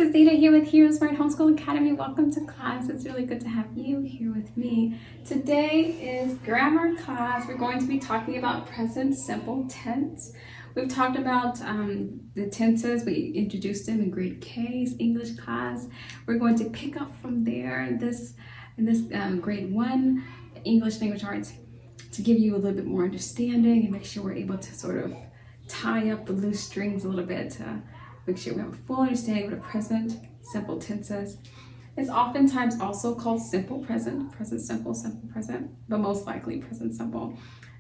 is Data here with Heroesmart Homeschool Academy. Welcome to class. It's really good to have you here with me. Today is grammar class. We're going to be talking about present simple tense. We've talked about the tenses. We introduced them in grade K's English class. We're going to pick up from there in this grade 1 English language arts to give you a little bit more understanding and make sure we're able to sort of tie up the loose strings a little bit to make sure we have a full understanding of what a present simple tense is. It's oftentimes also called simple present, present simple, simple present, but most likely present simple.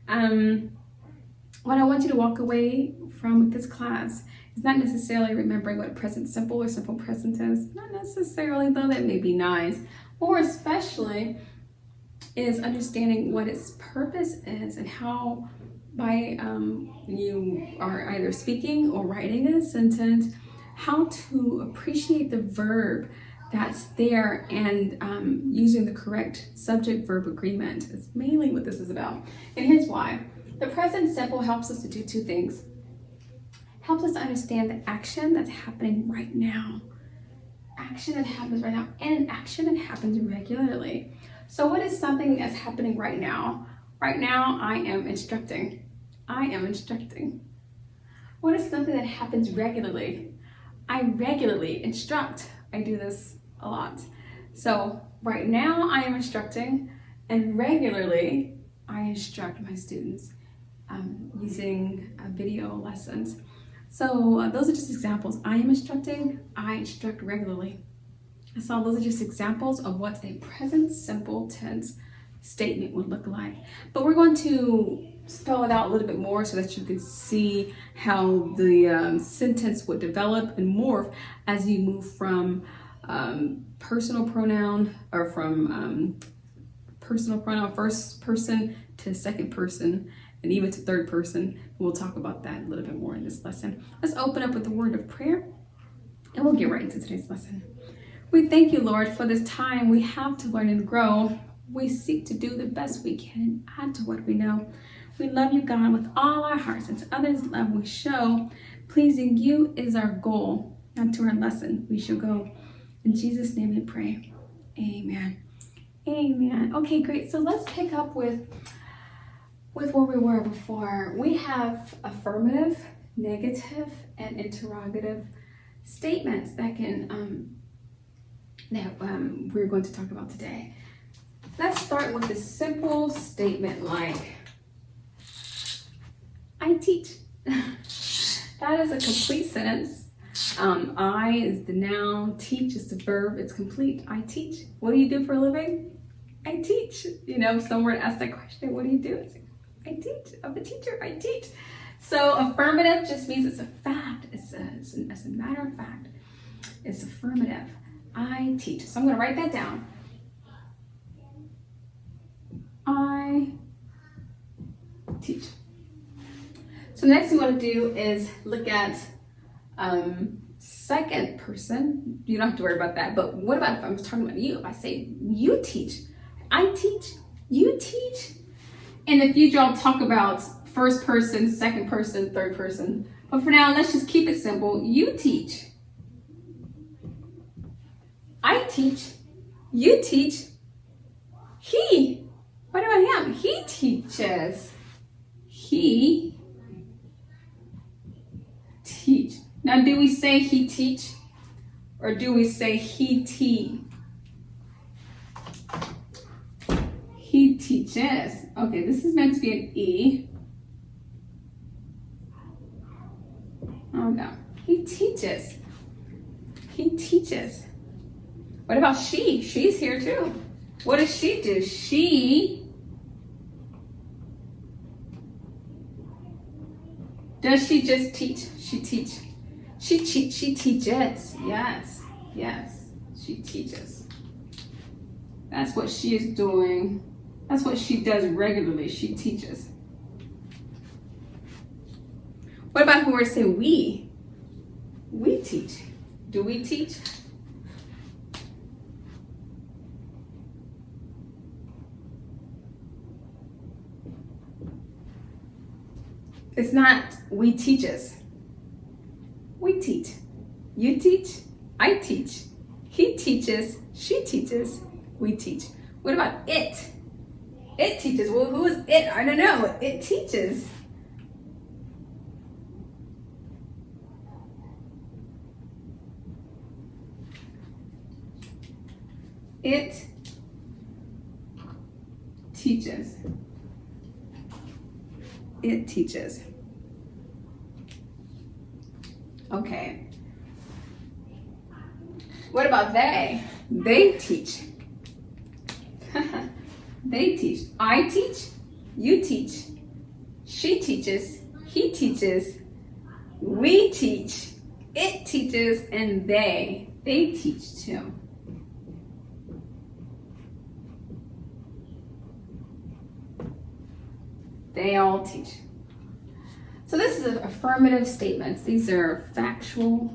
What I want you to walk away from with this class is not necessarily remembering what present simple or simple present is, not necessarily, though that may be nice, or especially is understanding what its purpose is and how by you are either speaking or writing a sentence, how to appreciate the verb that's there and using the correct subject-verb agreement is mainly what this is about. And here's why. The present simple helps us to do two things. Helps us to understand the action that's happening right now. Action that happens right now, and an action that happens regularly. So what is something that's happening right now? Right now, I am instructing. I am instructing. What is something that happens regularly? I regularly instruct. I do this a lot. So right now I am instructing, and regularly I instruct my students using video lessons. So those are just examples. I am instructing, I instruct regularly. So those are just examples of what a present simple tense statement would look like. But we're going to spell it out a little bit more so that you can see how the sentence would develop and morph as you move from personal pronoun or from personal pronoun first person to second person and even to third person. We'll talk about that a little bit more in this lesson. Let's open up with the word of prayer and we'll get right into today's lesson. We thank you, Lord, for this time we have to learn and grow. We seek to do the best we can and add to what we know. We love you, God, with all our hearts, and to others' love we show. Pleasing you is our goal. Now to our lesson we shall go. In Jesus' name we pray. Amen. Amen. Okay, great. So let's pick up with where we were before. We have affirmative, negative, and interrogative statements that we're going to talk about today. Let's start with a simple statement like, I teach. That is a complete sentence. I is the noun, teach is the verb, it's complete. I teach. What do you do for a living? I teach. You know, if someone asks that question, what do you do? It's like, I teach. I'm a teacher. I teach. So affirmative just means it's a fact. It's a matter of fact. It's affirmative. I teach. So I'm going to write that down. I teach. So next we want to do is look at second person. You don't have to worry about that. But what about if I'm talking about you? If I say you teach, I teach, you teach. In the future I'll talk about first person, second person, third person. But for now, let's just keep it simple. You teach. I teach. You teach. He. What about him? He teaches. He teach. Now, do we say he teach? Or do we say he He teaches. Okay, this is meant to be an E. Oh no. He teaches. He teaches. What about she? She's here too. What does she do? Does she just teach? She teach. She teaches. Yes. Yes. She teaches. That's what she is doing. That's what she does regularly. She teaches. What about when we say we? We teach. Do we teach? It's not we teaches. We teach. You teach. I teach. He teaches. She teaches. We teach. What about it? It teaches. Well, who is it? I don't know. It teaches. It teaches. It teaches. Okay. What about they? They teach. They teach. I teach. You teach. She teaches. He teaches. We teach. It teaches. And they teach too. They all teach. So this is affirmative statements. These are factual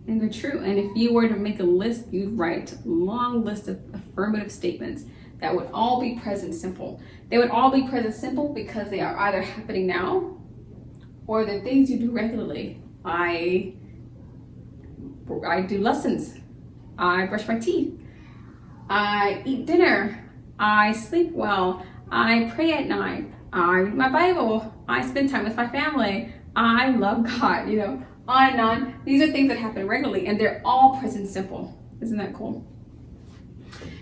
and they're true. And if you were to make a list, you'd write a long list of affirmative statements that would all be present simple. They would all be present simple because they are either happening now or the things you do regularly. I do lessons. I brush my teeth. I eat dinner. I sleep well. I pray at night. I read my Bible. I spend time with my family. I love God, on and on. These are things that happen regularly and they're all present simple. Isn't that cool?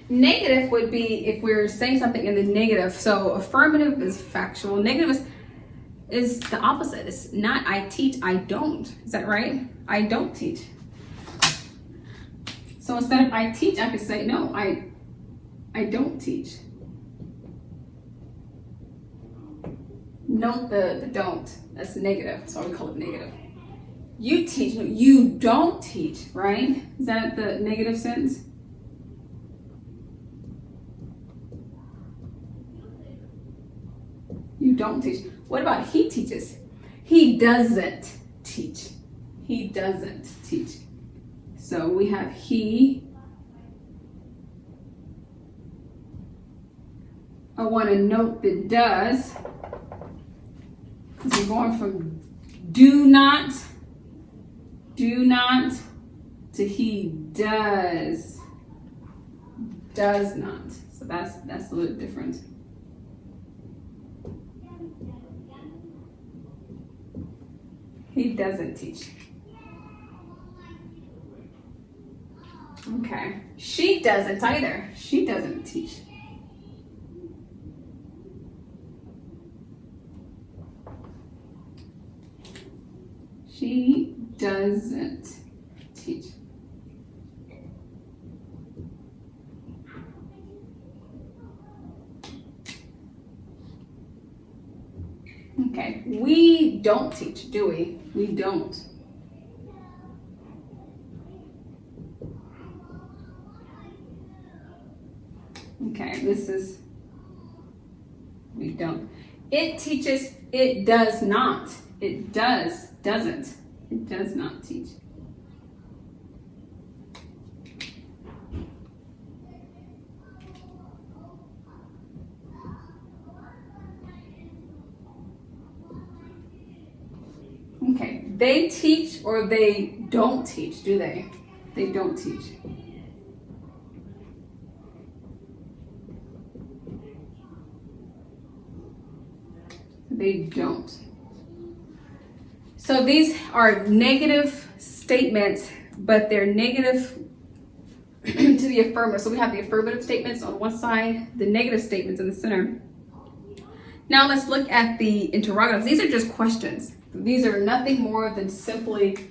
Negative would be if we're saying something in the negative. So affirmative is factual. Negative is the opposite. It's not I teach, I don't. Is that right? I don't teach. So instead of I teach, I could say, no, I don't teach. Note the don't. That's negative. So we call it negative. You teach. No, you don't teach, right? Is that the negative sense? You don't teach. What about he teaches? He doesn't teach. He doesn't teach. So we have he. I want to note the does. Because we're going from do not to he does not. So that's a little different. He doesn't teach. Okay. She doesn't either. She doesn't teach. She doesn't teach. Okay, we don't teach, do we? We don't. Okay, this is, we don't. It teaches, it does not. It doesn't. It does not teach. Okay, they teach or they don't teach, do they? They don't teach. They don't. So these are negative statements, but they're negative to the affirmative. So we have the affirmative statements on one side, the negative statements in the center. Now let's look at the interrogatives. These are just questions. These are nothing more than simply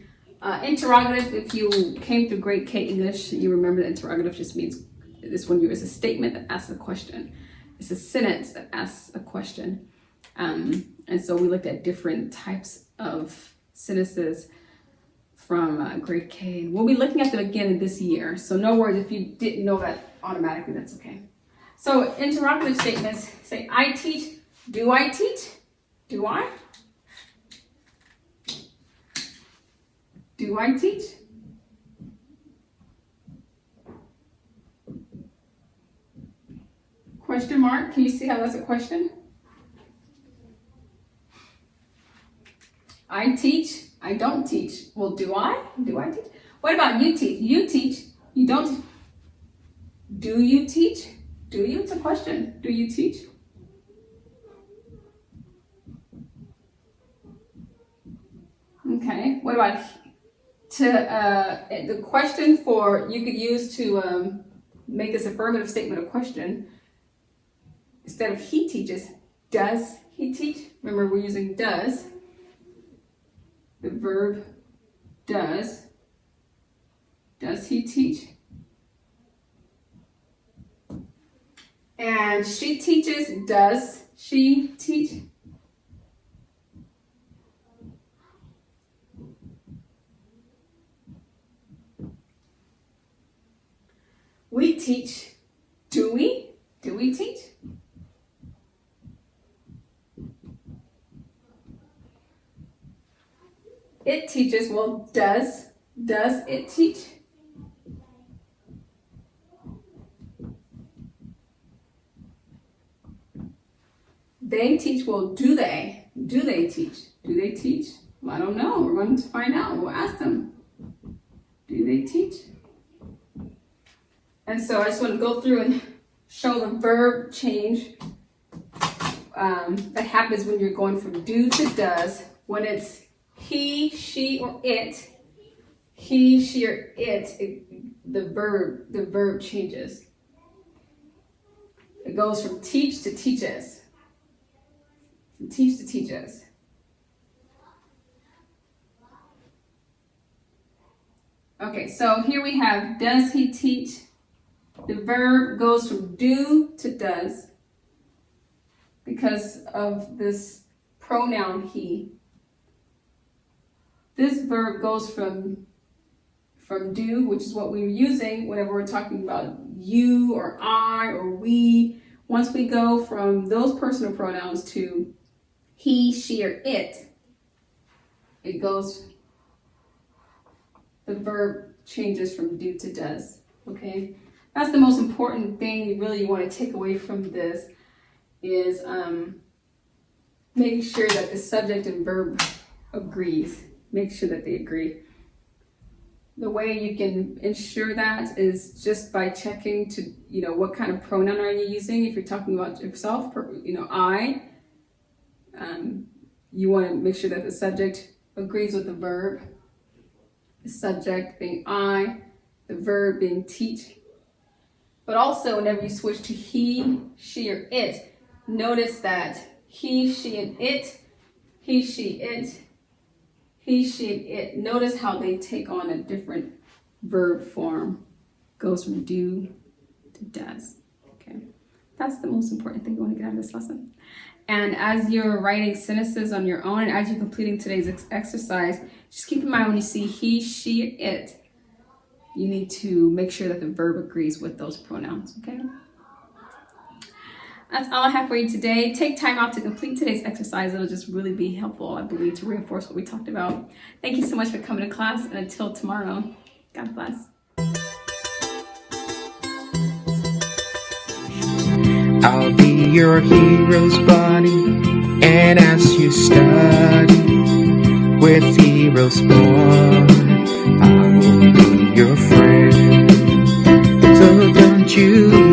interrogative. If you came through grade K English, you remember that interrogative just means this one is a statement that asks a question. It's a sentence that asks a question. And so we looked at different types of sentences from grade K. And we'll be looking at them again this year. So no worries if you didn't know that automatically, that's okay. So interrogative statements say, I teach. Do I teach? Do I? Do I teach? Question mark. Can you see how that's a question? I teach. I don't teach. Well, do I? Do I teach? What about you teach? You teach. You don't. Do you teach? Do you? It's a question. Do you teach? Okay. What about the question for you could use to make this affirmative statement a question? Instead of he teaches, does he teach? Remember, we're using does. The verb does. Does he teach? And she teaches. Does she teach? We teach. Do we? Do we teach? It teaches. Well, does it teach? They teach. Well, do they? Do they teach? Do they teach? Well, I don't know. We're going to find out. We'll ask them. Do they teach? And so I just want to go through and show the verb change that happens when you're going from do to does. When it's he, she, or it, he, she, or the verb changes. It goes from teach to teaches. From teach to teaches. Okay, so here we have, does he teach? The verb goes from do to does because of this pronoun he. This verb goes from do, which is what we're using whenever we're talking about you or I or we. Once we go from those personal pronouns to he, she, or it goes, the verb changes from do to does, okay? That's the most important thing you really want to take away from this is making sure that the subject and verb agrees. Make sure that they agree. The way you can ensure that is just by checking to, what kind of pronoun are you using? If you're talking about yourself, I, you want to make sure that the subject agrees with the verb. The subject being I, the verb being teach. But also whenever you switch to he, she, or it, notice that he, she, and it, he, she, it, he, she, and it. Notice how they take on a different verb form. Goes from do to does. Okay, that's the most important thing you want to get out of this lesson. And as you're writing sentences on your own, and as you're completing today's exercise, just keep in mind when you see he, she, it, you need to make sure that the verb agrees with those pronouns, okay? That's all I have for you today. Take time out to complete today's exercise. It'll just really be helpful, I believe, to reinforce what we talked about. Thank you so much for coming to class, and until tomorrow, God bless. I'll be your hero's buddy, and as you study with Heroesmart, I will be your friend. So don't you